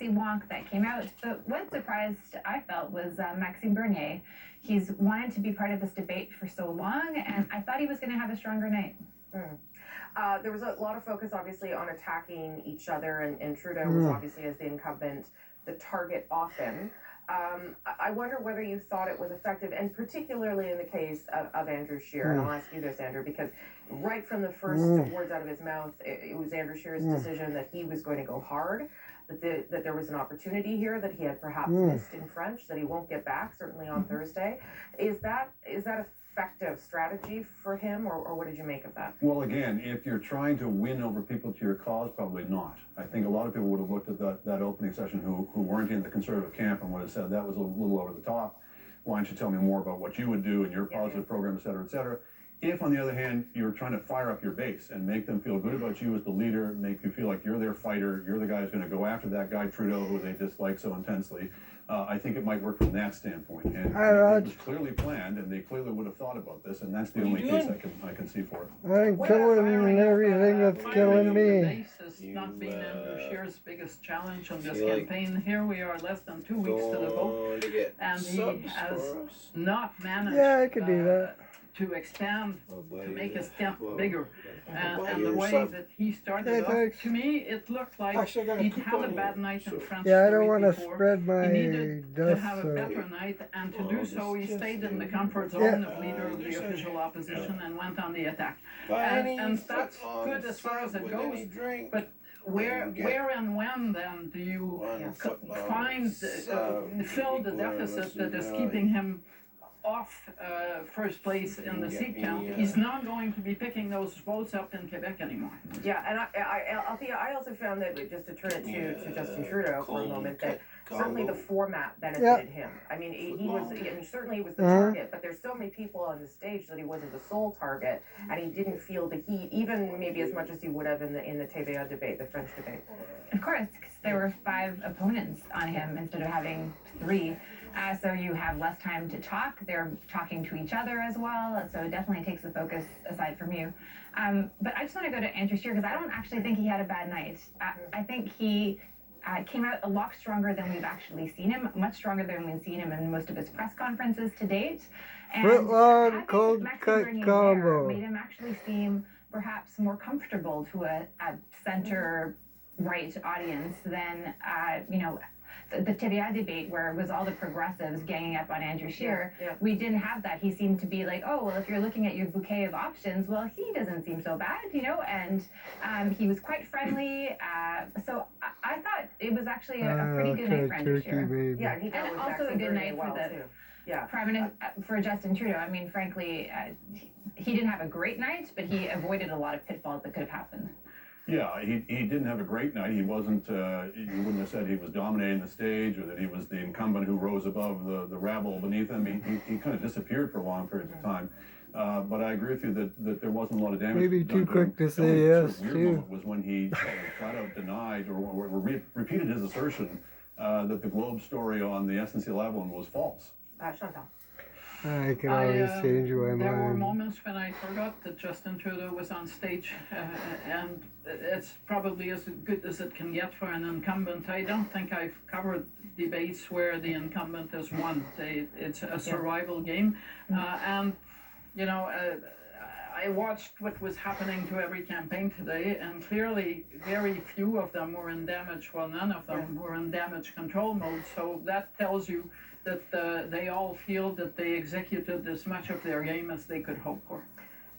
wonk that came out. But what surprised I felt was Maxime Bernier. He's wanted to be part of this debate for so long, and I thought he was going to have a stronger night. There was a lot of focus, obviously, on attacking each other, and Trudeau was obviously, as the incumbent, the target often. I wonder whether you thought it was effective, and particularly in the case of Andrew Scheer. And I'll ask you this, Andrew, because right from the first words out of his mouth, it was Andrew Scheer's decision that he was going to go hard, that there was an opportunity here that he had perhaps missed in French, that he won't get back, certainly on Thursday. Is that effective strategy for him, or what did you make of that? Well, again, if you're trying to win over people to your cause, probably not. I think a lot of people would have looked at that opening session who weren't in the Conservative camp and would have said that was a little over the top. Why don't you tell me more about what you would do in your positive program, et cetera, et cetera. If, on the other hand, you're trying to fire up your base and make them feel good about you as the leader, make you feel like you're their fighter, you're the guy who's going to go after that guy Trudeau who they dislike so intensely, I think it might work from that standpoint. And it was clearly planned, and they clearly would have thought about this, and that's the only case I can see for it. I'm killing everything that's killing me. Base has not been Andrew Scheer's biggest challenge on this campaign. Here we are, less than 2 weeks to the vote, and he has not managed. Yeah, I could do that. To expand, to make his step bigger. And the way that he started off, to me, it looked like he'd had a bad night in France. Yeah, I don't want to spread my He needed to dust. have a better night, and to do so, he stayed in the comfort zone of leader of the official opposition and went on the attack. And that's good as far as it goes, but where and when then do you fill the deficit that is keeping him off first place in the seat count? He's not going to be picking those votes up in Quebec anymore. Yeah, and I also found that, just to turn it to Justin Trudeau for a moment, that certainly the format benefited him. I mean, certainly he was the target, but there's so many people on the stage that he wasn't the sole target, and he didn't feel the heat, even maybe as much as he would have in the TVA debate, the French debate. Of course, because there were 5 opponents on him instead of having 3. So you have less time to talk. They're talking to each other as well. So it definitely takes the focus aside from you. But I just want to go to Andrew Scheer because I don't actually think he had a bad night. I think he came out a lot stronger than we've actually seen him, much stronger than we've seen him in most of his press conferences to date. And Foot-long, cold cut combo made him actually seem perhaps more comfortable to a center-right audience than, the TVA debate where it was all the progressives ganging up on Andrew Scheer. We didn't have that. He seemed to be like, oh, well, if you're looking at your bouquet of options, well, he doesn't seem so bad, and he was quite friendly. So I thought it was actually a pretty good night for Andrew Scheer. Yeah, and also a good night for Justin Trudeau. I mean, frankly, he didn't have a great night, but he avoided a lot of pitfalls that could have happened. Yeah, he didn't have a great night. He wasn't, you wouldn't have said he was dominating the stage or that he was the incumbent who rose above the rabble beneath him. He kind of disappeared for long periods of time. But I agree with you that there wasn't a lot of damage. Maybe too quick to say yes, too. Was when he flat out denied or repeated his assertion that the Globe story on the SNC-Lavalin was false. Chantal. I can always change my mind. There were moments when I forgot that Justin Trudeau was on stage, and it's probably as good as it can get for an incumbent. I don't think I've covered debates where the incumbent has won. It's a survival game, and I watched what was happening to every campaign today, and clearly very few of them were in damage, well, none of them were in damage control mode, so that tells you that they all feel that they executed as much of their game as they could hope for.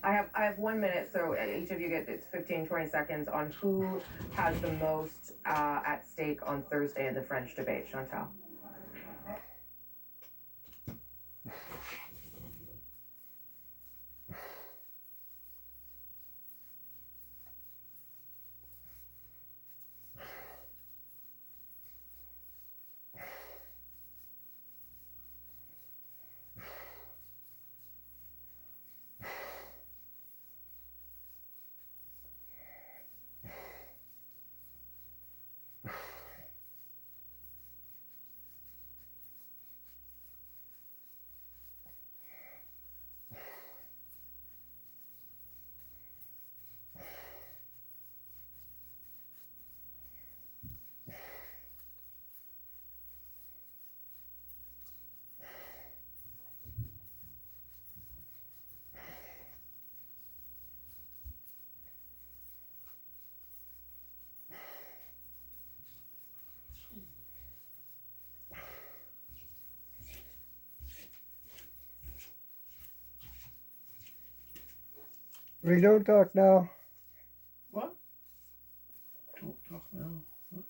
I have 1 minute, so each of you get 15-20 seconds on who has the most at stake on Thursday in the French debate. Chantal. We don't talk now. What? Don't talk now. What?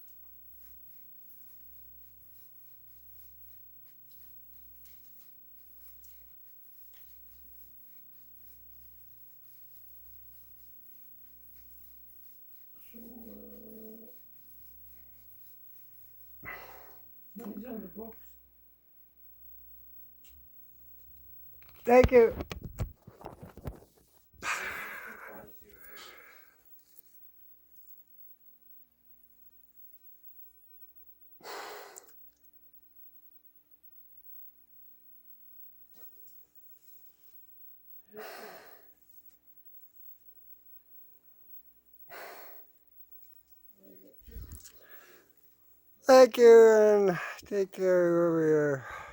So, money's on the books. Thank you. Thank you, and take care over here.